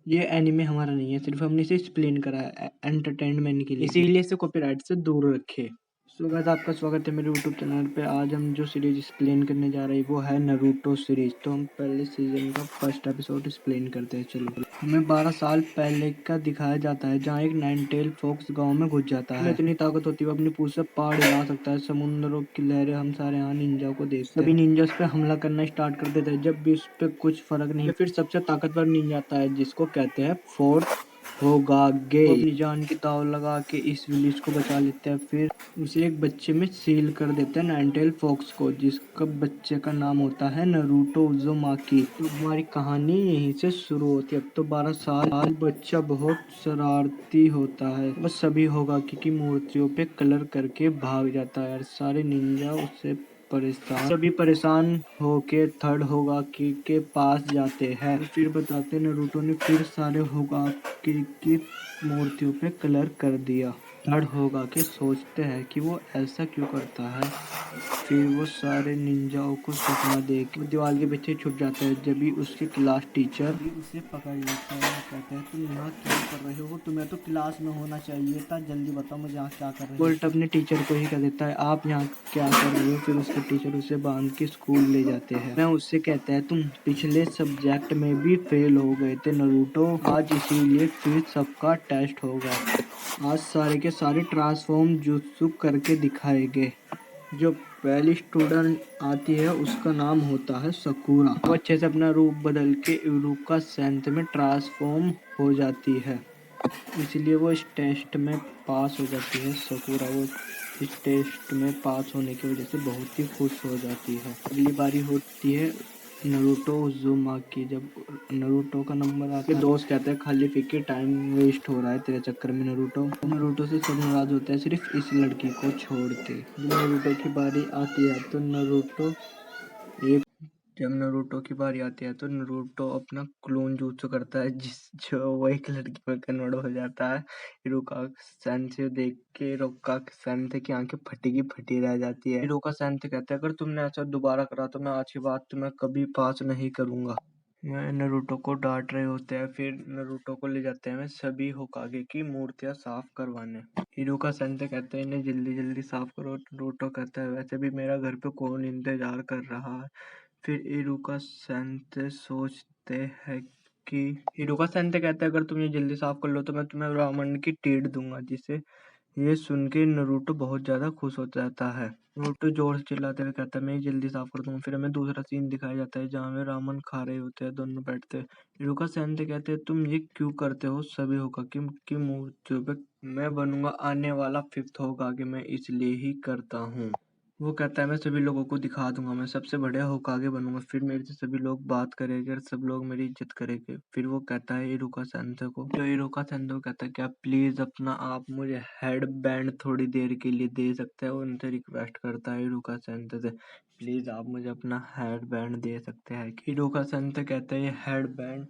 ये एनीमे हमारा नहीं है, सिर्फ हमने इसे एक्सप्लेन करा है एंटरटेनमेंट के लिए, इसीलिए इसे कॉपीराइट से दूर रखे। सो गाइस, आपका स्वागत है मेरे यूट्यूब चैनल पे। आज हम जो सीरीज एक्सप्लेन करने जा रहे हैं वो है नारुतो सीरीज। तो हम पहले सीजन का फर्स्ट एपिसोड एक्सप्लेन करते हैं। चलो, हमें 12 साल पहले का दिखाया जाता है, जहाँ एक नाइन टेल फॉक्स गांव में घुस जाता है। इतनी ताकत होती है वो अपनी पूंछ से पहाड़ हिला सकता है, समुद्रों की लहरें। हम सारे यहाँ निंजा को देखते हैं, सभी निंजास पे हमला करना स्टार्ट कर देते हैं। जब भी उस पे कुछ फर्क नहीं, फिर सबसे ताकतवर निंजा आता है जिसको कहते हैं फोर्थ होगागे। वो अपनी जान की दाव लगा के इस विलेज को बचा लेते हैं। फिर उसे एक बच्चे में सील कर देते हैं, नाइनटेल फॉक्स को, जिसका बच्चे का नाम होता है नारुतो उज़ुमाकी। तो हमारी कहानी यहीं से शुरू होती है। अब तो 12 साल बच्चा बहुत शरारती होता है। वह सभी होगाकी की मूर्तियों पे कलर करके भाग जाता है और सारे निंजा उससे सभी परेशान होके थर्ड होगाकी के पास जाते हैं। फिर बताते नारुतो ने फिर सारे होगाकी की मूर्तियों पे कलर कर दिया। थर्ड होगाकी सोचते हैं कि वो ऐसा क्यों करता है। फिर वो सारे निंजाओं को सपना देख के दीवार के पीछे छुप जाता है। जब भी उसके क्लास टीचर भी उसे पकड़ लेता है, वो कहता है तुम यहाँ क्या कर रहे हो, तुम्हें तो क्लास में होना चाहिए था, जल्दी बताओ मुझे यहाँ क्या कर रहे हो। बोल्ट अपने टीचर को ही कह देता है आप यहाँ क्या कर रहे हो। फिर उसके टीचर उसे बांध के स्कूल ले जाते हैं। मैं उससे कहता है तुम पिछले सब्जेक्ट में भी फेल हो गए थे नारुतो, आज इसीलिए फिर सबका टेस्ट होगा। आज सारे के सारे ट्रांसफॉर्म जुत्सु करके दिखाए गए। जो पहली स्टूडेंट आती है उसका नाम होता है सकूरा। वो अच्छे से अपना रूप बदल के इरुका सेंथ में ट्रांसफॉर्म हो जाती है, इसलिए वो इस टेस्ट में पास हो जाती है। सकूरा वो इस टेस्ट में पास होने की वजह से बहुत ही खुश हो जाती है। अगली बारी होती है नारुतो उज़ुमाकी। जब नारुतो का नंबर आता है, दोस्त कहते हैं खाली फिक्र टाइम वेस्ट हो रहा है तेरे चक्कर में नारुतो से सब नाराज होते हैं सिर्फ इस लड़की को छोड़ के। जब नारुतो की बारी आती है तो नारुतो अपना क्लोन jutsu करता है, जो वो एक लड़की में कन्वर्ट हो जाता है। इरुका सेंसे देख के इरुका सेंसे की आंखें फटी की फटी रह जाती है। इरुका सेंसे कहता है अगर तुमने ऐसा दोबारा करा तो मैं आज के बाद तुम्हें कभी पास नहीं करूंगा। मैं नारुतो को डांट रहे होते हैं। फिर नारुतो को ले जाते हैं सभी होकागे की मूर्तियां साफ करवाने। इरुका सेंसे कहते हैं इन्हें जल्दी जल्दी साफ करो। नारुतो कहता है वैसे भी मेरा घर पे कौन इंतजार कर रहा है। फिर इरुका सेंसे सोचते हैं कि इरुका सेंसे कहते हैं अगर तुम ये जल्दी साफ कर लो तो मैं तुम्हें रावण की टीट दूंगा, जिसे ये सुन के नारुतो बहुत ज्यादा खुश हो जाता है। नारुतो जोर से चिल्लाते हुए कहता है मैं ये जल्दी साफ कर दूंगा। फिर हमें दूसरा सीन दिखाया जाता है जहाँ में रामन खा रहे होते हैं, दोनों बैठते हैं। इरुका सेंसे कहते हैं तुम ये क्यों करते हो सभी होकागे की मूर्तियों पे। मैं बनूंगा आने वाला फिफ्थ होकागे, मैं इसलिए ही करता हूँ। वो कहता है मैं सभी लोगों को दिखा दूंगा, मैं सबसे बड़े होकागे बनूंगा, फिर मेरे से सभी लोग बात करेंगे और सब लोग मेरी इज्जत करेंगे। फिर वो कहता है इरुका सेंसे को, जो इरुका सेंसे को कहता है क्या प्लीज अपना आप मुझे हेड बैंड थोड़ी देर के लिए दे सकते हैं। उनसे रिक्वेस्ट करता है इरुका सेंसे से प्लीज आप मुझे अपना हेड बैंड दे सकते हैं। इरुका सेंसे कहता है ये हेड बैंड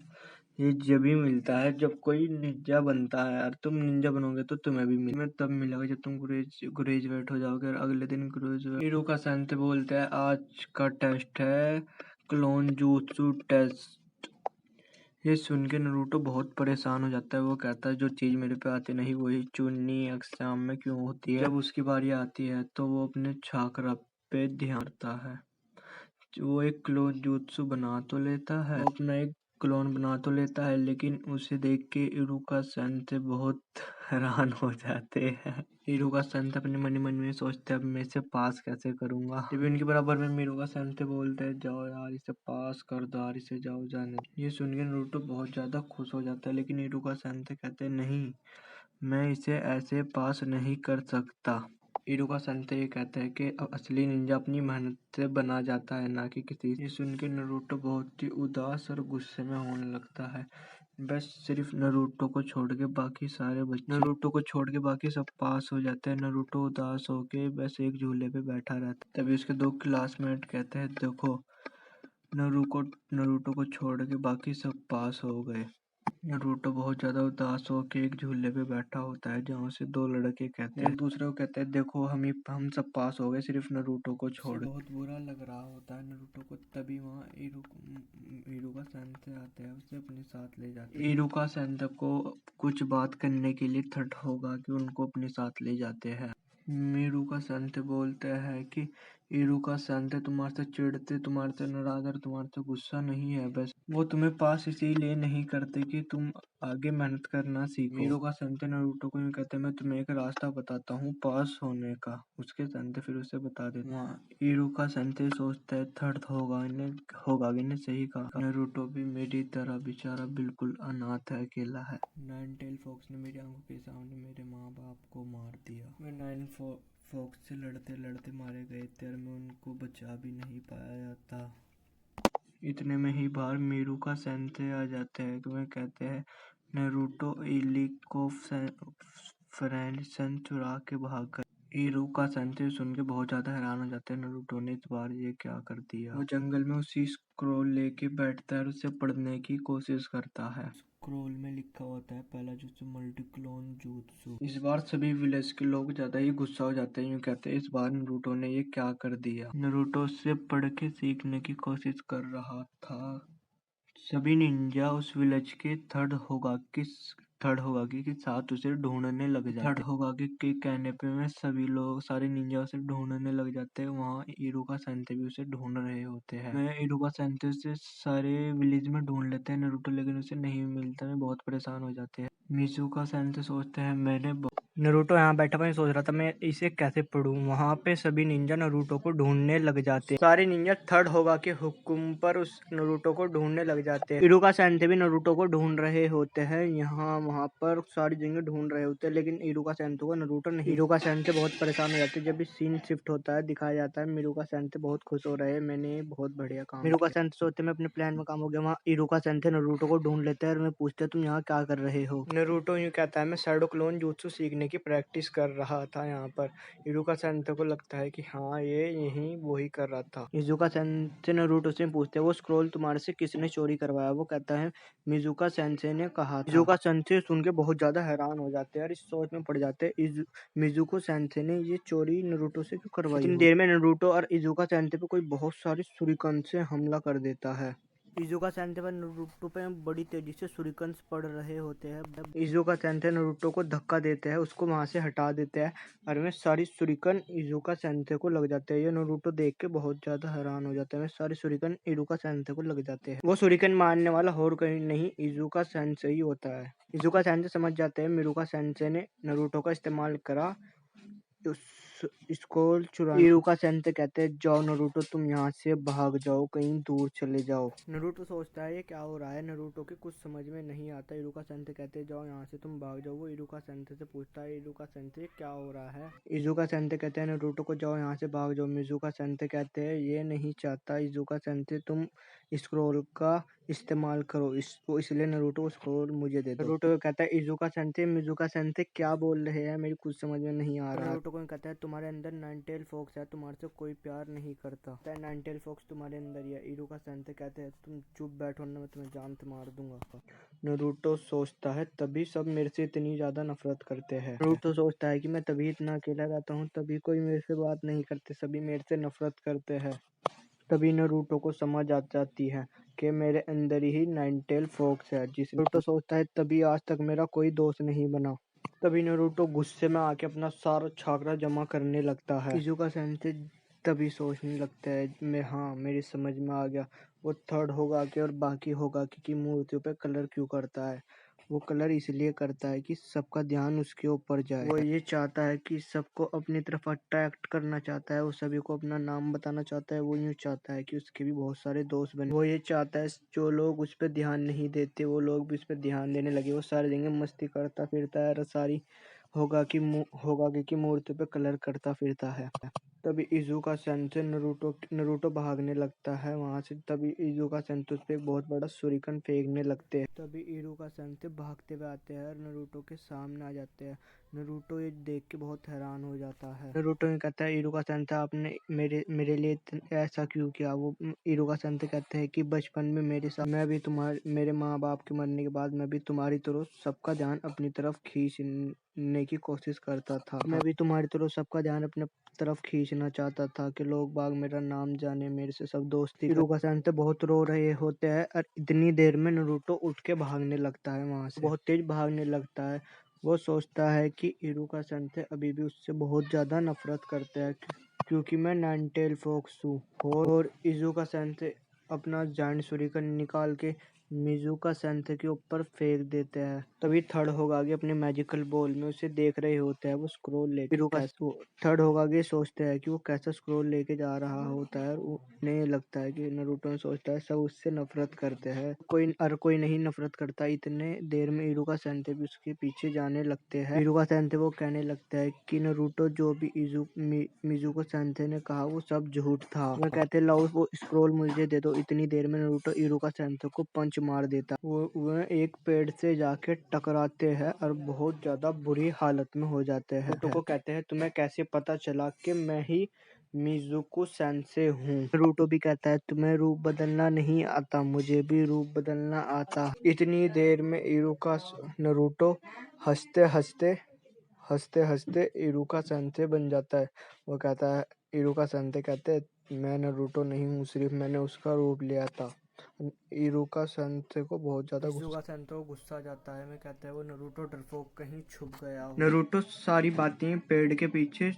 ये जब भी मिलता है जब कोई निंजा बनता है यार। तुम निंजा बनोगे तो तुम्हें भी तुम्हें तब मिलेगा जब तुम ग्रेजुएट हो जाओगे। और अगले दिन ग्रेजुएट इरुका सेंसे बोलते हैं आज का टेस्ट है क्लोन jutsu टेस्ट। ये सुन के नारुतो बहुत परेशान हो जाता है। वो कहता है जो चीज मेरे पे आती नहीं वही चुन्नी एग्जाम में क्यों होती है। जब उसकी बारी आती है तो वो अपने छाकरा पे ध्यान देता है। वो एक क्लोन jutsu बना तो लेता है, वो अपना एक क्लोन बना तो लेता है, लेकिन उसे देख के इरुका सेंसे बहुत हैरान हो जाते हैं। इरुका सेंसे अपने मन में सोचते हैं अब मैं इसे पास कैसे करूंगा। जब इनके बराबर में इरुका सेंसे बोलते हैं जाओ यार इसे पास कर दो यार, इसे जाओ जाने दो। ये सुन के नारुतो बहुत ज्यादा खुश हो जाता है, लेकिन इरुका सेंसे कहते हैं नहीं, मैं इसे ऐसे पास नहीं कर सकता। इरुका सेंसे ये कहता है कि असली निंजा अपनी मेहनत से बना जाता है, ना कि किसी। ये सुन के नारुतो बहुत ही उदास और गुस्से में होने लगता है। बस सिर्फ नारुतो को छोड़ के बाकी सारे बच्चे नारुतो को छोड़ के बाकी सब पास हो जाते हैं। नारुतो उदास होके बस एक झूले पे बैठा रहता है। तभी उसके दो क्लासमेट कहते हैं देखो नारुतो को छोड़ के बाकी सब पास हो गए। नारुतो बहुत ज्यादा उदास होकर एक झूले पे बैठा होता है जहाँ से दो लड़के कहते हैं, एक दूसरे को कहते हैं देखो हम सब पास हो गए सिर्फ नारुतो को छोड़। बहुत बुरा लग रहा होता है नारुतो को। तभी वहाँ इरुका सैंसे आते हैं, उसे अपने साथ ले जाते हैं। इरुका सैंसे को कुछ बात करने के लिए थर्ड होगा कि उनको अपने साथ ले जाते हैं। मीरुका सैंसे बोलते हैं कि इरुका सैंसे तुम्हारे से चिढ़ते, तुम्हारे से नाराज और तुम्हारे से गुस्सा नहीं है, बस वो तुम्हें पास इसीलिए नहीं करते कि तुम आगे मेहनत करना सीखो। मीरुका सैंसे नारुतो को यूं कहते हैं मैं तुम्हें एक रास्ता बताता हूँ पास होने का। उसके सैंसे फिर उसे बता देते हैं। वहाँ इरुका सैंसे सोचता है थर्ड होगा कि इन्हें सही कहा। नारुतो भी मेरी तरह बेचारा बिल्कुल अनाथ है, अकेला है। नाइन टेल फॉक्स ने मेरी आंखों के सामने मेरे माँ बाप को मार दिया। मैं नाइन फॉक्स से लड़ते लड़ते मारे गए थे और मैं उनको बचा भी नहीं पाया था। इतने में ही बाहर मीरुका सैंसे आ जाते हैं। तुम्हें कहते हैं नारुतो इली को फ्रेंडसन चुरा के भाग गए। इरुका सैंसे सुन के बहुत ज्यादा हैरान हो जाते हैं, नारुतो ने इस बार ये क्या कर दिया। वो जंगल में उसी स्क्रोल लेके बैठता है और उसे पढ़ने की कोशिश करता है। स्क्रोल में लिखा होता है पहला jutsu मल्टी क्लोन jutsu। इस बार सभी विलेज के लोग ज्यादा ही गुस्सा हो जाते हैं, यूं कहते हैं इस बार नारुतो ने ये क्या कर दिया। नारुतो से पढ़ के सीखने की कोशिश कर रहा था। सभी निंजा उस विलेज के थर्ड होगाकी के साथ उसे ढूंढने लग जाते। थर्ड होगाकी के कहने पे में सभी लोग सारे निंजा उसे ढूंढने लग जाते हैं। वहाँ इरुका सैंसे भी उसे ढूंढ रहे होते हैं। मैं इरुका सैंसे से सारे विलेज में ढूंढ लेते हैं नारुतो, लेकिन उसे नहीं मिलता। मैं बहुत परेशान हो जाते हैं। मिजुका सैंसे सोचते हैं नारुतो यहाँ बैठा मैं सोच रहा था मैं इसे कैसे पढूं। वहाँ पे सभी निंजा नारुतो को ढूंढने लग जाते हैं। सारे निंजा थर्ड होगा के हुक्म पर उस नारुतो को ढूंढने लग जाते हैं। इरुका सैंसे भी नारुतो को ढूंढ रहे होते हैं। यहाँ वहाँ पर सारी जगह ढूंढ रहे होते हैं, लेकिन इरुका सैंसे को नारुतो नहीं। इरुका सैंसे बहुत परेशान हो जाते हैं। जब भी सीन शिफ्ट होता है दिखाया जाता है मिरुका सैंसे बहुत खुश हो रहे हैं, मैंने बहुत बढ़िया काम किया। मिरुका सैंसे सोचते मैं अपने प्लान में काम हो गया। वहाँ इरुका सैंसे नारुतो को ढूंढ लेते हैं और मैं पूछते तुम यहाँ क्या कर रहे हो। नारुतो यूँ कहता है मैं शैडो क्लोन jutsu सीखने की प्रैक्टिस कर रहा था यहाँ पर। इरुका सैंसे को लगता है कि हाँ ये यही वही कर रहा था। इजुका सैंसे नारुतो से पूछते हैं वो स्क्रोल तुम्हारे से किसने चोरी करवाया। वो कहता है मिजुका सैंसे ने कहा था। इजुका सैंसे सुन के बहुत ज्यादा हैरान हो जाते हैं और इस सोच में पड़ जाते हैं मिजुको सैंसे ने ये चोरी नारुतो से क्यों करवाई। इतनी देर में नारुतो और इजुका सैंसे पे कोई बहुत सारे शुरिकन से हमला कर देता है। इजुका सैंसे पर नारुतो पे बड़ी तेजी से शुरिकन्स पड़ रहे होते हैं। इजुका सैंसे नारुतो को धक्का देते हैं, उसको वहां से हटा देते हैं और वे सारी शुरिकन इजुका सैंसे को लग जाते हैं। ये नारुतो देख के बहुत ज्यादा हैरान हो जाते हैं। वे सारे शुरिकन इजुका सैंसे को लग जाते हैं। वो शुरिकन मारने वाला और कहीं नहीं इजुका सैंसे ही होता है। इजुका सैंसे समझ जाते हैं मिरुका सैंसे ने नारुतो का इस्तेमाल करा उस स्कोल चुराने। इरुका सैंसे कहते हैं जाओ नारुतो तुम यहाँ से भाग जाओ, कहीं दूर चले जाओ। नारुतो सोचता है ये क्या हो रहा है। नारुतो के कुछ समझ में नहीं आता। इरुका सैंसे कहते हैं जाओ यहाँ से तुम भाग जाओ। वो इरुका सैंसे से पूछता है इरुका सैंसे क्या हो रहा है। इजुका सैंसे कहते हैं नारुतो को जाओ यहाँ से भाग जाओ। मिजुका सैंसे कहते हैं ये नहीं चाहता इजुका सैंसे तुम स्क्रोल का इस्तेमाल करो, इसलिए नारुतो स्क्रोल मुझे दे दो। नारुतो कहता है इजुका सैंसे मिजुका सैंसे क्या बोल रहे हैं मेरी कुछ समझ में नहीं आ रहा। नारुतो को कहता है तुम्हारे अंदर नाइन टेल फॉक्स है, तुम्हारे से कोई प्यार नहीं करता। नाइन टेल फॉक्स तुम्हारे अंदर ही है। इरुका सैंसे कहते हैं तुम चुप बैठो ना मैं तुम्हें जान से मार दूंगा। नारुतो सोचता है तभी सब मेरे से इतनी ज्यादा नफरत करते हैं। नारुतो सोचता है कि मैं तभी इतना अकेला रहता हूँ, तभी कोई मेरे से बात नहीं करते, सभी मेरे से नफरत करते हैं। तभी नारुतो को समझ आ जाती है कि मेरे अंदर ही नाइन टेल फॉक्स है। जिस नारुतो सोचता है तभी आज तक मेरा कोई दोस्त नहीं बना। तभी नारुतो गुस्से में आके अपना सारा छागरा जमा करने लगता है। इजुका सैंसे तभी सोचने लगता है मैं हाँ मेरी समझ में आ गया। वो थर्ड होगा के और बाकी होगा की मूर्तियों पे कलर क्यों करता है। वो कलर इसलिए करता है कि सबका ध्यान उसके ऊपर जाए। वो ये चाहता है कि सबको अपनी तरफ अट्रैक्ट करना चाहता है। वो सभी को अपना नाम बताना चाहता है। वो यूँ चाहता है कि उसके भी बहुत सारे दोस्त बने। वो ये चाहता है जो लोग उस पर ध्यान नहीं देते वो लोग भी उस पर ध्यान देने लगे। वो सारी जगह मस्ती करता फिरता है और सारी होगागे की मूर्ति पे कलर करता फिरता है। तभी इज़ुका सेंसे नरूटो भागने लगता है वहां से। तभी इज़ुका सेंसे उस पे एक बहुत बड़ा शूरिकन फेंकने लगते हैं। तभी इरुका सेंसे भागते हुए आते हैं और नरूटो के सामने आ जाते हैं। नरूटो ये देख के बहुत हैरान हो जाता है। नरूटो ने कहता है इरुका सेंसे आपने मेरे लिए ऐसा क्यों किया। वो इरुका सेंसे कहते हैं कि बचपन में मेरे साथ मैं भी मेरे माँ बाप के मरने के बाद मैं भी तुम्हारी तरह सबका ध्यान अपनी तरफ खींचने की कोशिश करता था। मैं भी तुम्हारी तरह सबका ध्यान अपने तरफ खींचना चाहता था कि लोग बाग मेरा नाम जाने, मेरे से सब दोस्ती। इरुका सेंसे बहुत रो रहे होते हैं और इतनी देर में नरूटो उठ के भागने लगता है वहां से। बहुत तेज भागने लगता है। वो सोचता है कि इरुका सेंसे अभी भी उससे बहुत ज्यादा नफरत करते हैं क्योंकि मैं नाइनटेल फॉक्स हूँ। और इजुका सेंसे अपना जायंट शूरिकन निकाल के मिजुका सेंसे के ऊपर फेंक देते हैं। तभी थर्ड होगागे अपने मैजिकल बॉल में उसे देख रहे होते हैं। वो स्क्रोल लेके थर्ड होगागे सोचते हैं कि वो कैसा स्क्रोल लेके जा रहा होता है। उन्हें लगता है कि नरूटो सोचता है सब उससे नफरत करते हैं। कोई नहीं नफरत करता। इतने देर में इरुका सेंसे भी उसके पीछे जाने लगते हैं। इरुका सेंसे वो कहने लगता है कि नरूटो जो भी मिजुको सेंसे ने कहा वो सब झूठ था। वह कहते लाओ वो स्क्रोल मुझे दे दो। इतनी देर में नरूटो इरुका सेंसे को पंच मार देता। वह एक पेड़ से जाके टकराते हैं और बहुत ज्यादा बुरी हालत में हो जाते हैं। नरूटो को कहते हैं तुम्हें कैसे पता चला कि मैं ही मिजुको सेंसे हूँ। नरूटो भी कहता है तुम्हें रूप बदलना नहीं आता, मुझे भी रूप बदलना आता। इतनी देर में नरूटो हंसते हंसते इरुका सेंसे बन जाता है। वो कहता है इरुका सेंसे कहते हैं मैं नरूटो नहीं हूँ, सिर्फ मैंने उसका रूप लिया था। इरुका सेंसे को बहुत ज्यादा गुस्सा आ जाता है। मैं कहता है वो नरूटो डरपोक कहीं छुप गया हो। नरूटो सारी बातें पेड़ के पीछे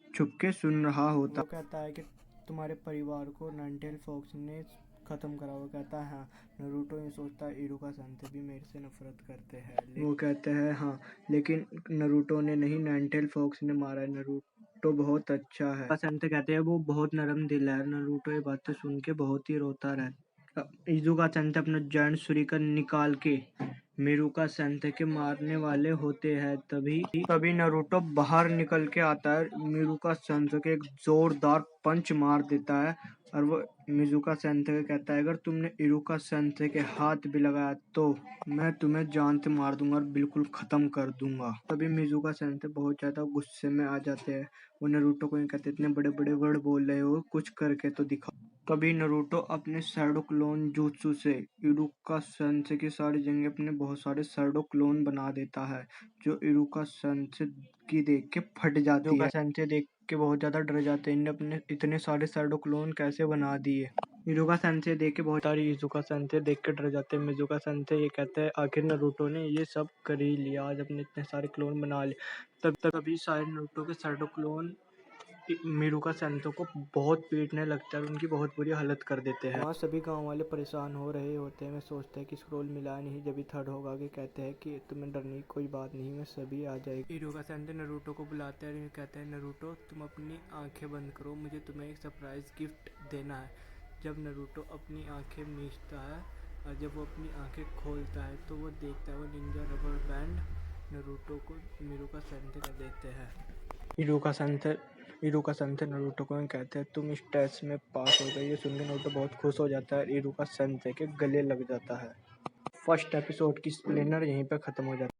छुप के सुन रहा होता। वो कहता है कि तुम्हारे परिवार को नाइनटेल फॉक्स ने खत्म करा। वो कहता है हाँ। नरूटो ये सोचता है इरुका सेंसे भी मेरे से नफरत करते हैं। वो कहते हैं हाँ, लेकिन नरूटो ने नहीं, नाइनटेल फॉक्स ने मारा है। नरूटो बहुत अच्छा है। इरुका सेंसे कहते हैं वो बहुत नरम दिल है। नरूटो ये बातें सुन के बहुत ही रोता रहता। इजुका सेंसे अपना जायंट शूरिकन निकाल के मिरुका सेंसे के मारने वाले होते हैं। तभी नरूटो बाहर निकल के आता है। मिरुका सेंसे के एक जोरदार पंच मार देता है और वो मिजुका सेंसे को कहता है अगर तुमने इरुका सेंसे के हाथ भी लगाया तो मैं तुम्हें जान से मार दूंगा और बिल्कुल खत्म कर दूंगा। तभी मिजुका सेंसे बहुत ज्यादा गुस्से में आ जाते हैं। वो नरूटो को कहते इतने बड़े बड़े वर्ड बोल रहे हो, कुछ करके तो दिखाओ। तभी नरूटो अपने शैडो क्लोन jutsu से इरुका सेंसे की सारी जगह अपने बहुत सारे शैडो क्लोन बना देता है जो इरुका सेंसे की देख के फट जाती है। इरुका सेंसे देख के बहुत ज्यादा डर जाते हैं। इन्हें अपने इतने सारे शैडो क्लोन कैसे बना दिए। इरुका सेंसे देख के बहुत सारी इजुका सेंसे देख के डर जाते हैं। मिजुका सेंसे ये कहते हैं आखिर नरूटो ने ये सब कर ही लिया, आज अपने इतने सारे क्लोन बना लिए। तभी सारे नरूटो के शैडो क्लोन मिरुका सेंसे को बहुत पीटने लगता है और उनकी बहुत बुरी हालत कर देते हैं। वहाँ सभी गांव वाले परेशान हो रहे होते हैं। वे सोचते हैं कि स्क्रोल मिला नहीं। जब भी थर्ड होगागे कहते हैं कि तुम्हें डरने की कोई बात नहीं, मैं सभी आ जाएगी। इरुका सेंसे नरूटो को बुलाते हैं और कहते हैं नरूटो तुम अपनी आंखें बंद करो, मुझे तुम्हें एक सरप्राइज गिफ्ट देना है। जब नरूटो अपनी आंखें मीचता है और जब वो अपनी आंखें खोलता है तो वो देखता है वो निंजा रबर बैंड नरूटो को मिरुका सेंसे का देते हैं। इरुका सेंसे नरूटो को कहते हैं तुम इस टेस्ट में पास हो गए। ये सुनकर नरूटो बहुत खुश हो जाता है। इरुका सेंसे के गले लग जाता है। फर्स्ट एपिसोड की स्प्लेनर यहीं पे खत्म हो जाती है।